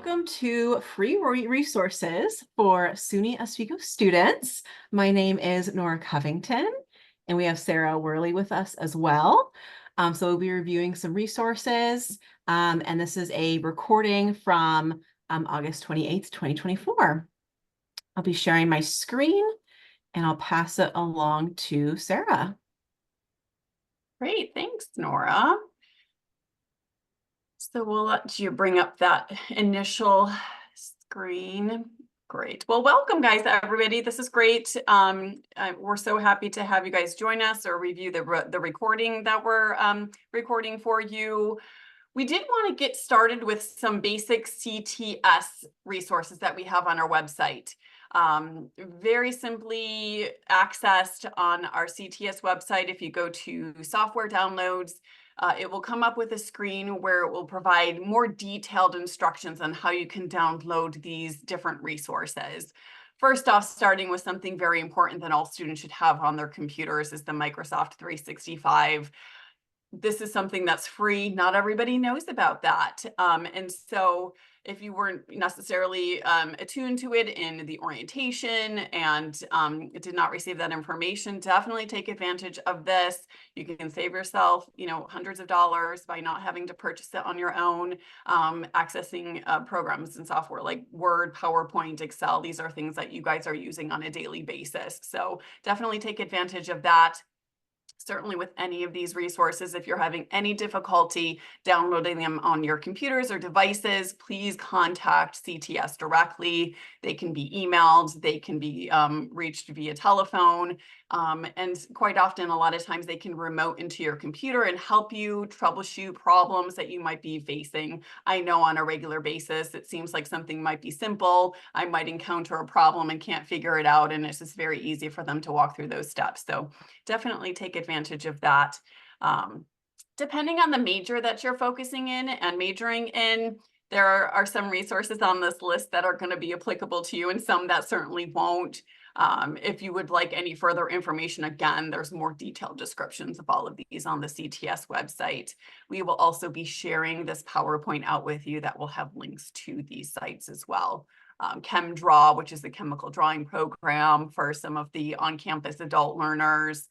welcome to free resources for SUNY Oswego students. My name is Nora Covington, and we have Sarah Worley with us as well. So we'll be reviewing some resources, and this is a recording from August 28th, 2024. I'll be sharing my screen, and I'll pass it along to Sarah. Great, thanks, Nora. So we'll let you bring up that initial screen. Great. Well, welcome, guys, everybody. This is great. We're so happy to have you guys join us or review the recording that we're recording for you. We did want to get started with some basic CTS resources that we have on our website. Very simply accessed on our CTS website. If you go to software downloads, it will come up with a screen where it will provide more detailed instructions on how you can download these different resources. First off, starting with something very important that all students should have on their computers is the Microsoft 365. This is something that's free. Not everybody knows about that. And so if you weren't necessarily attuned to it in the orientation and did not receive that information, definitely take advantage of this. You can save yourself, hundreds of dollars by not having to purchase it on your own, accessing programs and software like Word, PowerPoint, Excel. These are things that you guys are using on a daily basis. So definitely take advantage of that. Certainly with any of these resources, if you're having any difficulty downloading them on your computers or devices, please contact CTS directly. They can be emailed, they can be reached via telephone, and quite often, a lot of times they can remote into your computer and help you troubleshoot problems that you might be facing. I know on a regular basis, it seems like something might be simple. I might encounter a problem and can't figure it out, and it's just very easy for them to walk through those steps. So definitely take advantage of that. Depending on the major that you're focusing in and majoring in, there are some resources on this list that are going to be applicable to you and some that certainly won't. If you would like any further information, again, there's more detailed descriptions of all of these on the CTS website. We will also be sharing this PowerPoint out with you that will have links to these sites as well. ChemDraw, which is the chemical drawing program for some of the on-campus adult learners.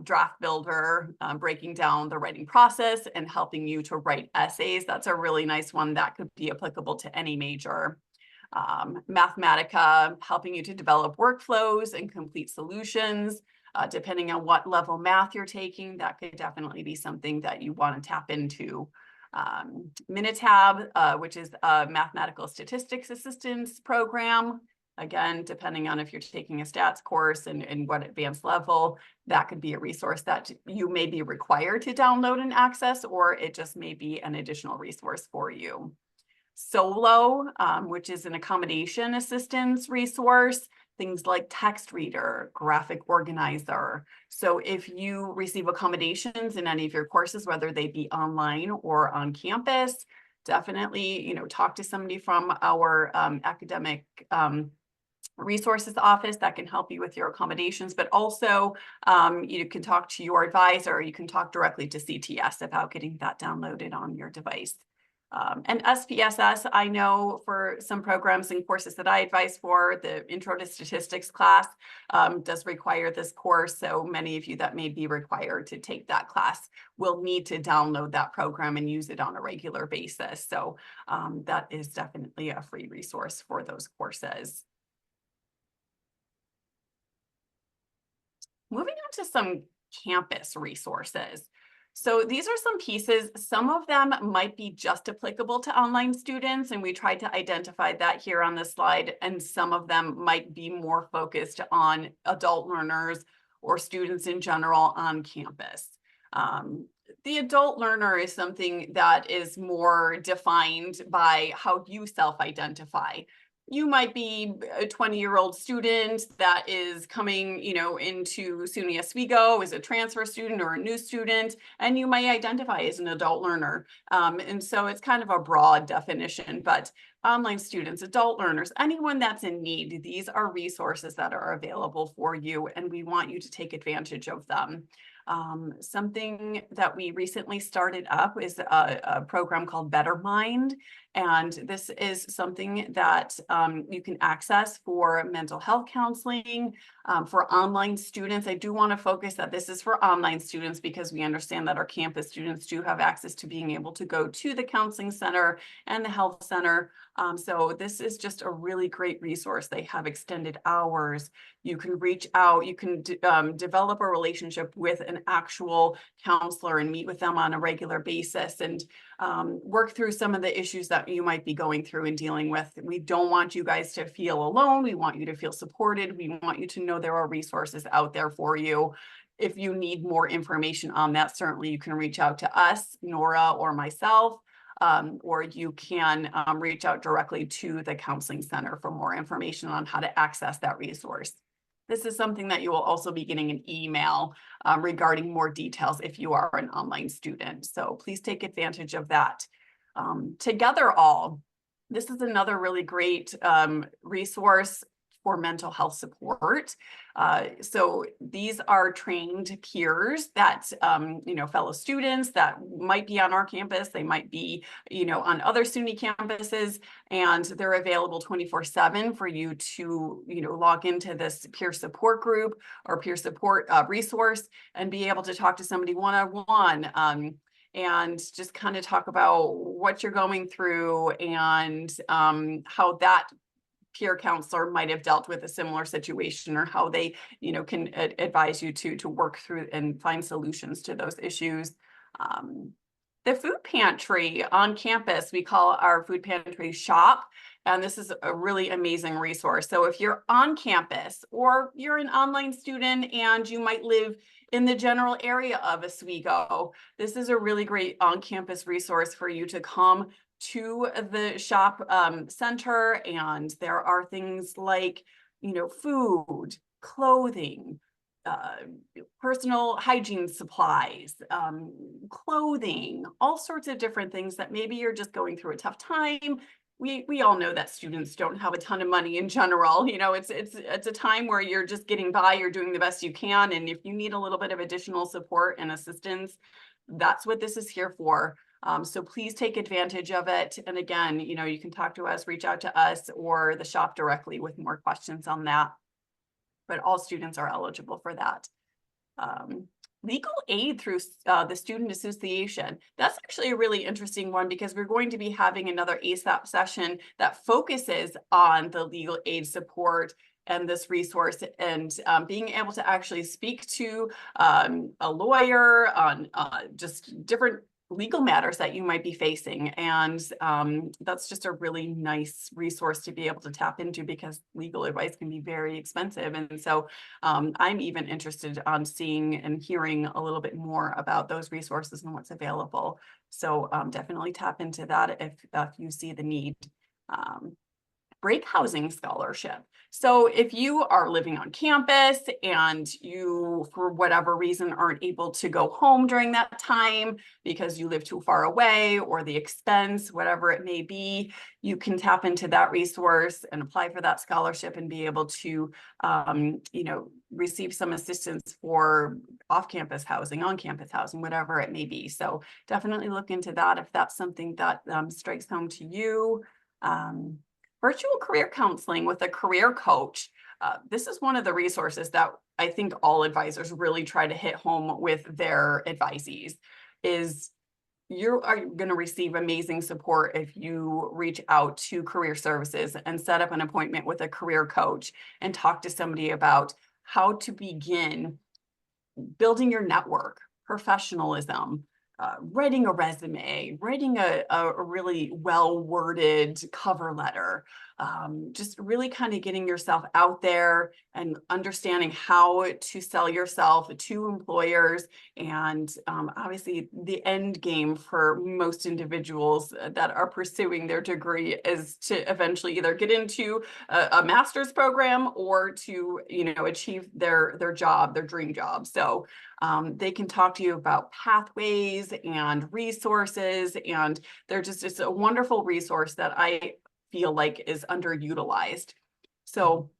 Draft Builder, breaking down the writing process and helping you to write essays. That's a really nice one that could be applicable to any major. Mathematica, helping you to develop workflows and complete solutions. Depending on what level math you're taking, that could definitely be something that you want to tap into. Minitab, which is a mathematical statistics assistance program. Again, depending on if you're taking a stats course and what advanced level, that could be a resource that you may be required to download and access, or it just may be an additional resource for you. Solo, which is an accommodation assistance resource, things like text reader, graphic organizer. So if you receive accommodations in any of your courses, whether they be online or on campus, definitely, talk to somebody from our academic resources office that can help you with your accommodations, but also you can talk to your advisor, or you can talk directly to CTS about getting that downloaded on your device. And SPSS, I know for some programs and courses that I advise for, the Intro to Statistics class does require this course. So many of you that may be required to take that class will need to download that program and use it on a regular basis. So that is definitely a free resource for those courses. Moving on to some campus resources. So these are some pieces. Some of them might be just applicable to online students, and we tried to identify that here on this slide, and some of them might be more focused on adult learners or students in general on campus. The adult learner is something that is more defined by how you self-identify. You might be a 20-year-old student that is coming, into SUNY Oswego as a transfer student or a new student, and you might identify as an adult learner. And so it's kind of a broad definition, but online students, adult learners, anyone that's in need. These are resources that are available for you, and we want you to take advantage of them. Something that we recently started up is a program called Better Mind. And this is something that you can access for mental health counseling, for online students. I do want to focus that this is for online students because we understand that our campus students do have access to being able to go to the counseling center and the health center. So this is just a really great resource. They have extended hours. You can reach out, you can develop a relationship with an actual counselor and meet with them on a regular basis and work through some of the issues that you might be going through and dealing with. We don't want you guys to feel alone. We want you to feel supported. We want you to know there are resources out there for you. If you need more information on that, certainly you can reach out to us, Nora, or myself. Or you can reach out directly to the counseling center for more information on how to access that resource. This is something that you will also be getting an email regarding more details if you are an online student. So please take advantage of that. Together All, this is another really great resource for mental health support. So these are trained peers that, fellow students that might be on our campus, they might be, on other SUNY campuses, and they're available 24/7 for you to, log into this peer support group or peer support resource and be able to talk to somebody one-on-one. And just kind of talk about what you're going through and how that peer counselor might have dealt with a similar situation or how they, can advise you to work through and find solutions to those issues. The food pantry on campus, we call our food pantry shop. And this is a really amazing resource. So if you're on campus or you're an online student and you might live in the general area of Oswego, this is a really great on-campus resource for you to come to the shop center. And there are things like, food, clothing, personal hygiene supplies, clothing, all sorts of different things that maybe you're just going through a tough time. We all know that students don't have a ton of money in general. It's a time where you're just getting by, you're doing the best you can. And if you need a little bit of additional support and assistance, that's what this is here for. So please take advantage of it. And again, you can talk to us, reach out to us or the shop directly with more questions on that. But all students are eligible for that. Legal aid through the Student Association. That's actually a really interesting one because we're going to be having another ASAP session that focuses on the legal aid support and this resource and being able to actually speak to a lawyer on just different legal matters that you might be facing. And that's just a really nice resource to be able to tap into because legal advice can be very expensive. And so I'm even interested on seeing and hearing a little bit more about those resources and what's available. So definitely tap into that if you see the need. Break housing scholarship. So if you are living on campus and you, for whatever reason, aren't able to go home during that time because you live too far away or the expense, whatever it may be, you can tap into that resource and apply for that scholarship and be able to, receive some assistance for off-campus housing, on-campus housing, whatever it may be. So definitely look into that if that's something that strikes home to you. Virtual career counseling with a career coach. This is one of the resources that I think all advisors really try to hit home with their advisees is you are going to receive amazing support if you reach out to career services and set up an appointment with a career coach and talk to somebody about how to begin building your network, professionalism, writing a resume, writing a really well-worded cover letter, just really kind of getting yourself out there and understanding how to sell yourself to employers. And obviously the end game for most individuals that are pursuing their degree is to eventually either get into a master's program or to, achieve their job, their dream job. So they can talk to you about pathways and resources, and it's a wonderful resource that I feel like is underutilized. So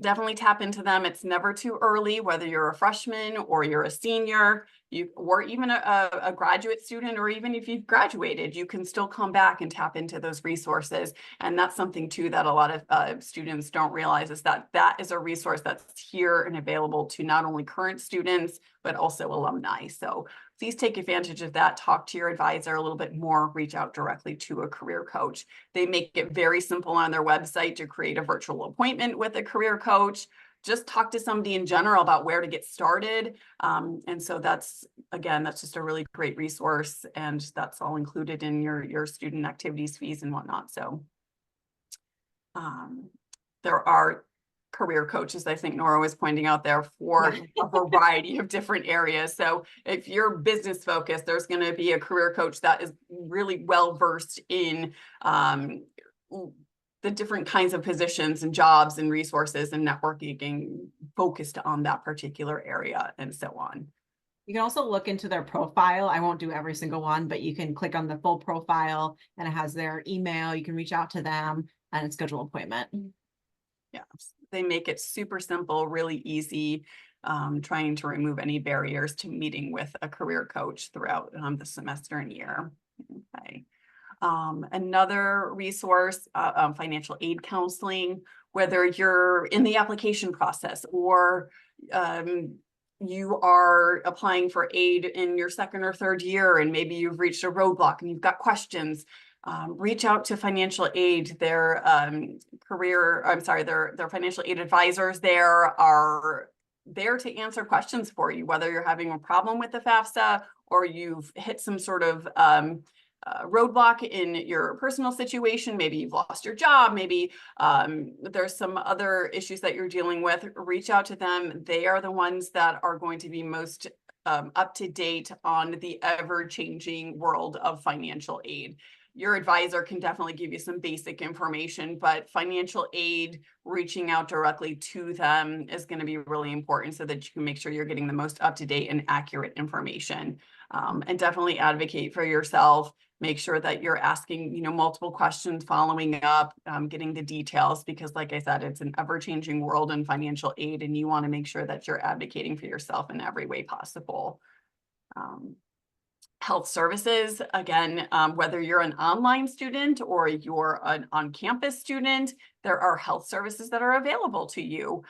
definitely tap into them. It's never too early, whether you're a freshman or you're a senior, or even a graduate student, or even if you've graduated, you can still come back and tap into those resources. And that's something too that a lot of students don't realize, is that that is a resource that's here and available to not only current students, but also alumni. So please take advantage of that. Talk to your advisor a little bit more, reach out directly to a career coach. They make it very simple on their website to create a virtual appointment with a career coach. Just talk to somebody in general about where to get started. And so that's, again, that's just a really great resource, and that's all included in your student activities fees and whatnot. So there are career coaches, I think Nora was pointing out there, for a variety of different areas. So if you're business focused, there's going to be a career coach that is really well versed in the different kinds of positions and jobs and resources and networking focused on that particular area, and so on. You can also look into their profile. I won't do every single one, but you can click on the full profile and it has their email. You can reach out to them and schedule an appointment. Yeah, they make it super simple, really easy, trying to remove any barriers to meeting with a career coach throughout the semester and year. Okay. Another resource, financial aid counseling, whether you're in the application process or you are applying for aid in your second or third year, and maybe you've reached a roadblock and you've got questions. Reach out to financial aid. Their financial aid advisors there are there to answer questions for you, whether you're having a problem with the FAFSA or you've hit some sort of roadblock in your personal situation. Maybe you've lost your job. Maybe there's some other issues that you're dealing with. Reach out to them. They are the ones that are going to be most up to date on the ever-changing world of financial aid. Your advisor can definitely give you some basic information, but financial aid, reaching out directly to them is going to be really important so that you can make sure you're getting the most up-to-date and accurate information. And definitely advocate for yourself. Make sure that you're asking, multiple questions, following up, getting the details, because like I said, it's an ever-changing world in financial aid, and you want to make sure that you're advocating for yourself in every way possible. Health services, again, whether you're an online student or you're an on-campus student, there are health services that are available to you.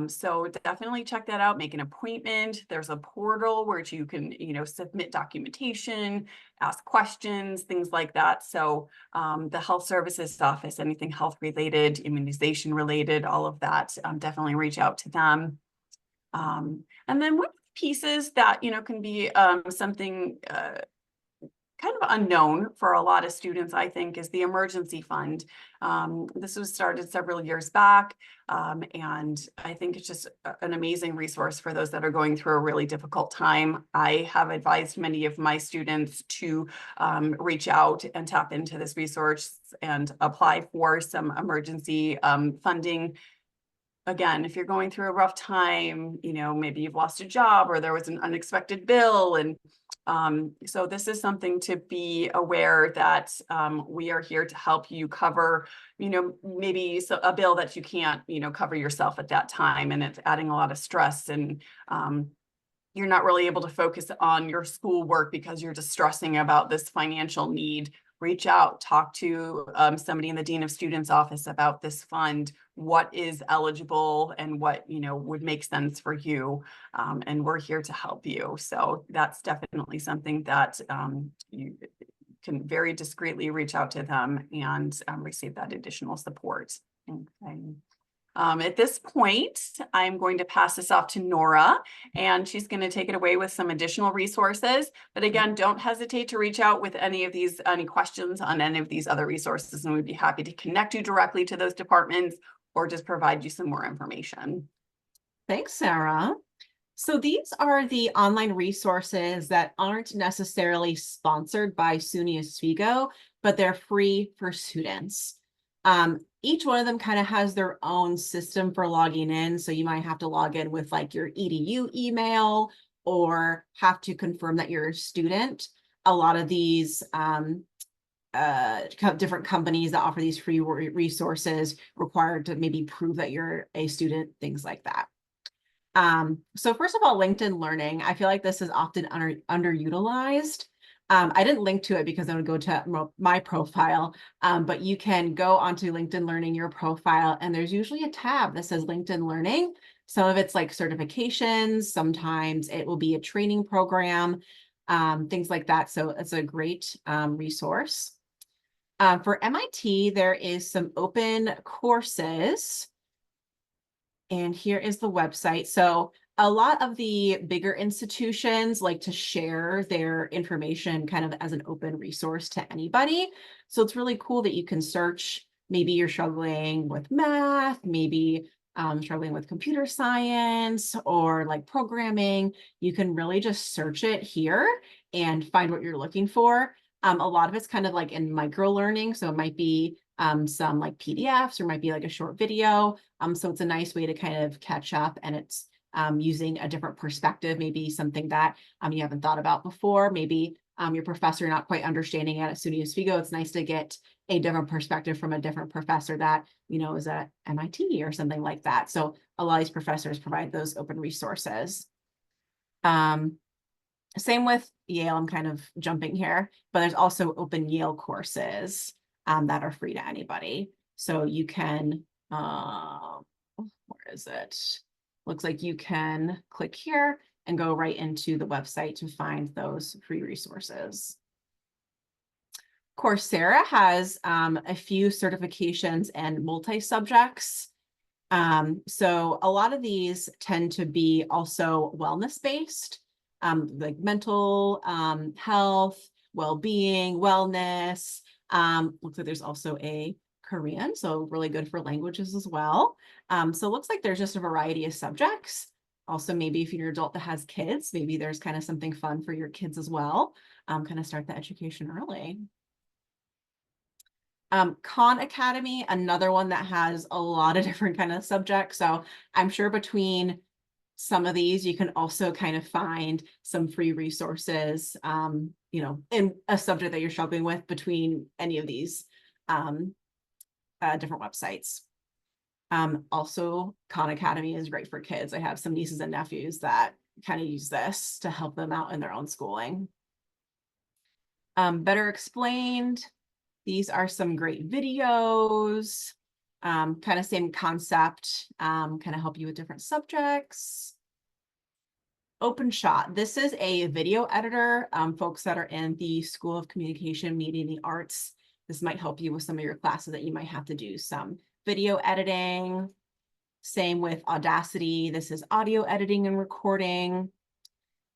So definitely check that out, make an appointment. There's a portal where you can, submit documentation, ask questions, things like that. So the health services office, anything health related, immunization related, all of that, definitely reach out to them. And then one of the pieces that, can be something kind of unknown for a lot of students, I think, is the emergency fund. This was started several years back, and I think it's just an amazing resource for those that are going through a really difficult time. I have advised many of my students to reach out and tap into this resource and apply for some emergency funding. Again, if you're going through a rough time, maybe you've lost a job or there was an unexpected bill. And so this is something to be aware that we are here to help you cover, maybe a bill that you can't, cover yourself at that time. And it's adding a lot of stress, and you're not really able to focus on your schoolwork because you're just stressing about this financial need. Reach out, talk to somebody in the Dean of Students office about this fund, what is eligible and what, would make sense for you. And we're here to help you. So that's definitely something that you can very discreetly reach out to them and receive that additional support. Okay. At this point, I'm going to pass this off to Nora, and she's going to take it away with some additional resources. But again, don't hesitate to reach out with any questions on any of these other resources, and we'd be happy to connect you directly to those departments or just provide you some more information. Thanks, Sarah. So these are the online resources that aren't necessarily sponsored by SUNY Oswego, but they're free for students. Each one of them kind of has their own system for logging in. So you might have to log in with like your EDU email or have to confirm that you're a student. A lot of these different companies that offer these free resources, required to maybe prove that you're a student, things like that. So first of all, LinkedIn Learning, I feel like this is often underutilized. I didn't link to it because I would go to my profile, but you can go onto LinkedIn Learning, your profile, and there's usually a tab that says LinkedIn Learning. Some of it's like certifications, sometimes it will be a training program, things like that. So it's a great resource. For MIT, there is some open courses. And here is the website. So a lot of the bigger institutions like to share their information kind of as an open resource to anybody. So it's really cool that you can search. Maybe you're struggling with math, maybe struggling with computer science or like programming. You can really just search it here and find what you're looking for. A lot of it's kind of like in micro learning. So it might be some like PDFs or might be like a short video. So it's a nice way to kind of catch up, and it's using a different perspective, maybe something that you haven't thought about before. Maybe your professor not quite understanding it at SUNY Oswego. It's nice to get a different perspective from a different professor that, is at MIT or something like that. So a lot of these professors provide those open resources. Same with Yale, I'm kind of jumping here, but there's also open Yale courses that are free to anybody. So you can, where is it? Looks like you can click here and go right into the website to find those free resources. Coursera has a few certifications and multi-subjects. So a lot of these tend to be also wellness-based, like mental health, well-being, wellness. Looks like there's also a Korean, so really good for languages as well. So it looks like there's just a variety of subjects. Also, maybe if you're an adult that has kids, maybe there's kind of something fun for your kids as well. Kind of start the education early. Khan Academy, another one that has a lot of different kind of subjects. So I'm sure between some of these, you can also kind of find some free resources, in a subject that you're struggling with between any of these different websites. Also, Khan Academy is great for kids. I have some nieces and nephews that kind of use this to help them out in their own schooling. Better Explained. These are some great videos, kind of same concept, kind of help you with different subjects. OpenShot. This is a video editor. Folks that are in the School of Communication, Media, and the Arts, this might help you with some of your classes that you might have to do some video editing. Same with Audacity. This is audio editing and recording.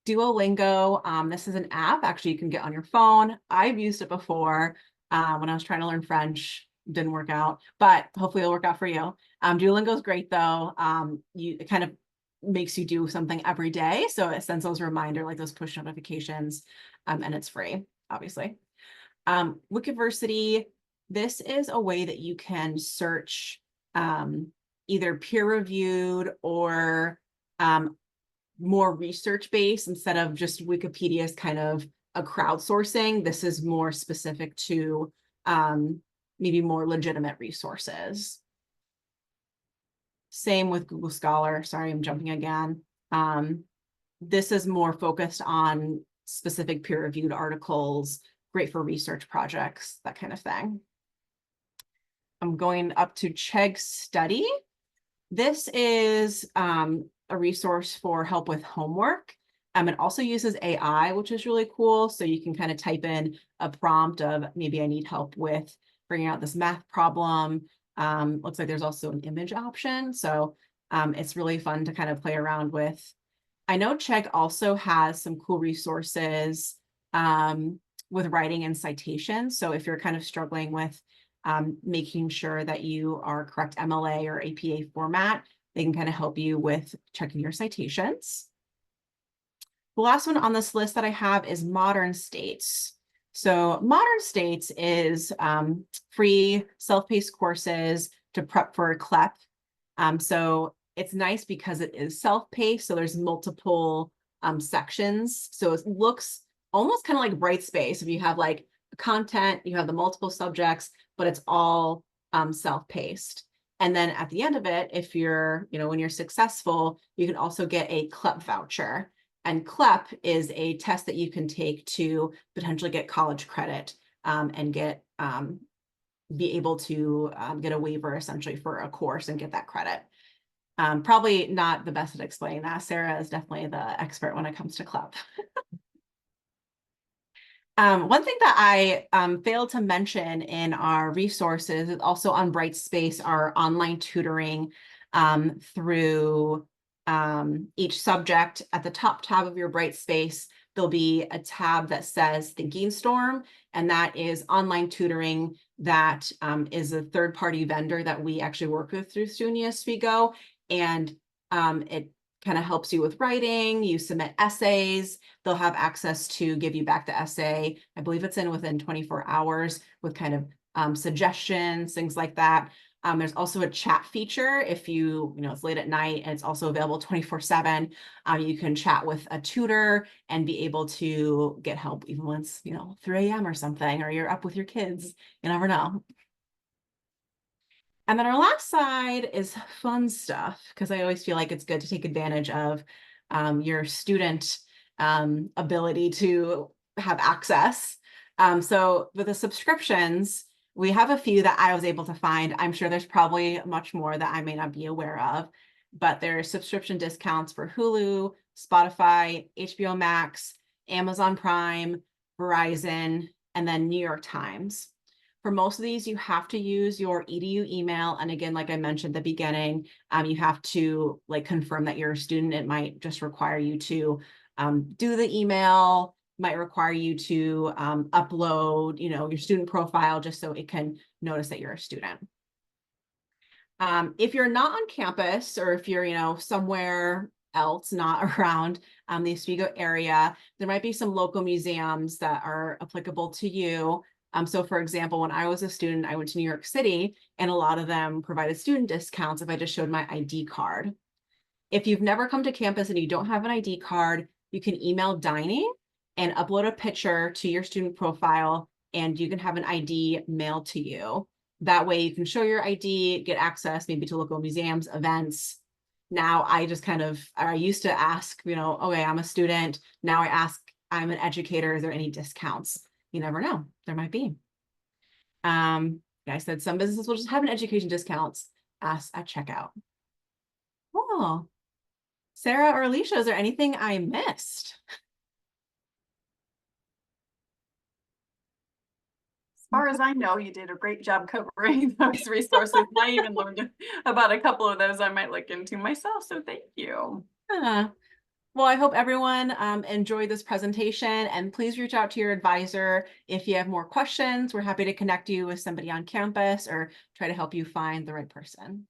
Duolingo. This is an app actually you can get on your phone. I've used it before when I was trying to learn French. Didn't work out, but hopefully it'll work out for you. Duolingo is great though. It kind of makes you do something every day. So it sends those reminder, like those push notifications, and it's free, obviously. Wikiversity, this is a way that you can search either peer-reviewed or more research-based instead of just Wikipedia's kind of a crowdsourcing. This is more specific to maybe more legitimate resources. Same with Google Scholar. Sorry, I'm jumping again. This is more focused on specific peer-reviewed articles, great for research projects, that kind of thing. I'm going up to Chegg Study. This is a resource for help with homework. It also uses AI, which is really cool. So you can kind of type in a prompt of maybe I need help with figuring out this math problem. Looks like there's also an image option. So it's really fun to kind of play around with. I know Chegg also has some cool resources with writing and citations. So if you're kind of struggling with making sure that you are correct MLA or APA format, they can kind of help you with checking your citations. The last one on this list that I have is Modern States. So Modern States is free self-paced courses to prep for a CLEP. So it's nice because it is self-paced. So there's multiple sections. So it looks almost kind of like Brightspace. If you have like content, you have the multiple subjects, but it's all self-paced. And then at the end of it, if you're, when you're successful, you can also get a CLEP voucher. And CLEP is a test that you can take to potentially get college credit and be able to get a waiver essentially for a course and get that credit. Probably not the best at explaining that. Sarah is definitely the expert when it comes to CLEP. One thing that I failed to mention in our resources is also on Brightspace, our online tutoring through each subject. At the top tab of your Brightspace, there'll be a tab that says Thinking Storm, and that is online tutoring that is a third-party vendor that we actually work with through SUNY Oswego, and it kind of helps you with writing. You submit essays. They'll have access to give you back the essay. I believe it's within 24 hours with kind of suggestions, things like that. There's also a chat feature if it's late at night, and it's also available 24/7. You can chat with a tutor and be able to get help even when it's 3 a.m. or something, or you're up with your kids. You never know. And then our last side is fun stuff, because I always feel like it's good to take advantage of your student ability to have access. So with the subscriptions, we have a few that I was able to find. I'm sure there's probably much more that I may not be aware of, but there's subscription discounts for Hulu, Spotify, HBO Max, Amazon Prime, Verizon, and then New York Times. For most of these, you have to use your EDU email. And again, like I mentioned at the beginning, you have to confirm that you're a student. It might just require you to do the email, might require you to upload, your student profile just so it can notice that you're a student. If you're not on campus, or if you're, somewhere else, not around the Oswego area, there might be some local museums that are applicable to you. So for example, when I was a student, I went to New York City, and a lot of them provided student discounts if I just showed my ID card. If you've never come to campus and you don't have an ID card, you can email dining and upload a picture to your student profile, and you can have an ID mailed to you. That way you can show your ID, get access maybe to local museums, events. Now I used to ask, okay, I'm a student. Now I ask, I'm an educator, is there any discounts? You never know, there might be. I said some businesses will just have an education discounts at checkout. Oh, Sarah or Alicia, is there anything I missed? As far as I know, you did a great job covering those resources. I even learned about a couple of those I might look into myself, so thank you. Well, I hope everyone enjoyed this presentation, and please reach out to your advisor if you have more questions. We're happy to connect you with somebody on campus or try to help you find the right person.